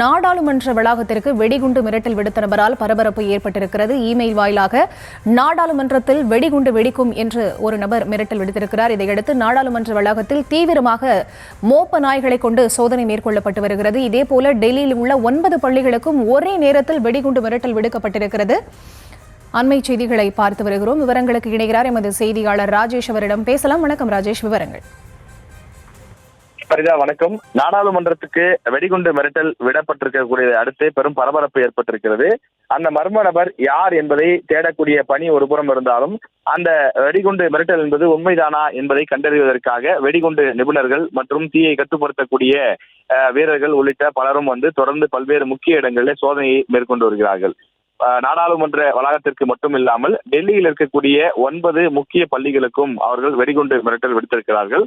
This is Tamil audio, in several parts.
நாடாளுமன்ற வளாகத்திற்கு வெடிகுண்டு மிரட்டல் விடுத்த நபரால் பரபரப்பு ஏற்பட்டிருக்கிறது. இமெயில் வாயிலாக நாடாளுமன்றத்தில் வெடிகுண்டு வெடிக்கும் என்று ஒரு நபர் மிரட்டல் விடுத்திருக்கிறார். இதையடுத்து நாடாளுமன்ற வளாகத்தில் தீவிரமாக மோப்ப நாய்களை கொண்டு சோதனை மேற்கொள்ளப்பட்டு வருகிறது. இதேபோல டெல்லியில் உள்ள 9 பள்ளிகளுக்கும் ஒரே நேரத்தில் வெடிகுண்டு மிரட்டல் விடுக்கப்பட்டிருக்கிறது. அண்மை செய்திகளை பார்த்து வருகிறோம். விவரங்களுக்கு இணைகிறார் எமது செய்தியாளர் ராஜேஷ். அவரிடம் பேசலாம். வணக்கம் ராஜேஷ், விவரங்கள். பரிதா, வணக்கம். நாடாளுமன்றத்துக்கு வெடிகுண்டு மிரட்டல் விடப்பட்டிருக்கக்கூடிய அடுத்து பெரும் பரபரப்பு ஏற்பட்டிருக்கிறது. அந்த மர்ம நபர் யார் என்பதை தேடக்கூடிய பணி ஒரு புறம் இருந்தாலும், அந்த வெடிகுண்டு மிரட்டல் என்பது உண்மைதானா என்பதை கண்டறிவதற்காக வெடிகுண்டு நிபுணர்கள் மற்றும் தீயை கட்டுப்படுத்தக்கூடிய வீரர்கள் உள்ளிட்ட பலரும் தொடர்ந்து பல்வேறு முக்கிய இடங்களில் சோதனையை மேற்கொண்டு வருகிறார்கள். நாடாளுமன்ற வளாகத்திற்கு மட்டும் இல்லாமல் டெல்லியில் இருக்கக்கூடிய 9 முக்கிய பள்ளிகளுக்கும் அவர்கள் வெடிகுண்டு மிரட்டல் விடுத்திருக்கிறார்கள்.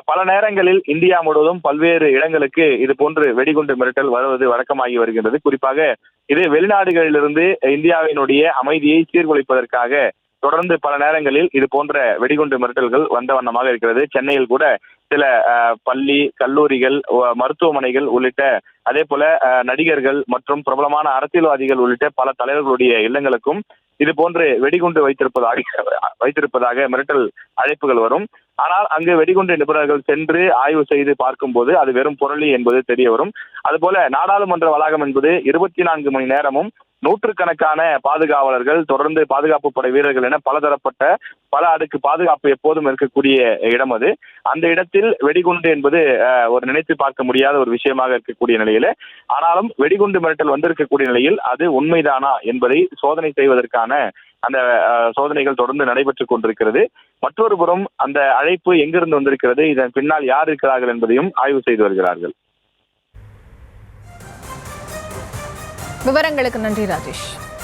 பல நேரங்களில் இந்தியா முழுவதும் பல்வேறு இடங்களுக்கு இது போன்று வெடிகுண்டு மிரட்டல் வருவது வழக்கமாகி வருகின்றது. குறிப்பாக இது வெளிநாடுகளிலிருந்து இந்தியாவினுடைய அமைதியை சீர்குலைப்பதற்காக தொடர்ந்து பல நேரங்களில் இது போன்ற வெடிகுண்டு மிரட்டல்கள் வந்த வண்ணமாக இருக்கிறது. சென்னையில் கூட சில பள்ளி, கல்லூரிகள், மருத்துவமனைகள் உள்ளிட்ட அதே போல நடிகர்கள் மற்றும் பிரபலமான அரசியல்வாதிகள் உள்ளிட்ட பல தலைவர்களுடைய இல்லங்களுக்கும் இது போன்று வெடிகுண்டு வைத்திருப்பதாக மிரட்டல் அழைப்புகள் வரும். ஆனால் அங்கு வெடிகுண்டு நிபுணர்கள் சென்று ஆய்வு செய்து பார்க்கும்போது அது வெறும் புரளி என்பது தெரிய வரும். அதுபோல நாடாளுமன்ற வளாகம் என்பது 24 மணி நேரமும் நூற்றுக்கணக்கான பாதுகாவலர்கள், தொடர்ந்து பாதுகாப்பு படை வீரர்கள் என பலதரப்பட்ட பல அடுக்கு பாதுகாப்பு எப்போதும் இருக்கக்கூடிய இடம் அது. அந்த இடத்தில் வெடிகுண்டு என்பது ஒரு நினைத்து பார்க்க முடியாத ஒரு விஷயமாக இருக்கக்கூடிய நிலையில, ஆனாலும் வெடிகுண்டு மிரட்டல் வந்திருக்கக்கூடிய நிலையில் அது உண்மைதானா என்பதை சோதனை செய்வதற்கான அந்த சோதனைகள் தொடர்ந்து நடைபெற்றுக் கொண்டிருக்கிறது. மற்றொரு புறம் அந்த அழைப்பு எங்கிருந்து வந்திருக்கிறது, இதன் பின்னால் யார் இருக்கிறார்கள் என்பதையும் ஆய்வு செய்து வருகிறார்கள். விவரங்களுக்கு நன்றி ராஜேஷ்.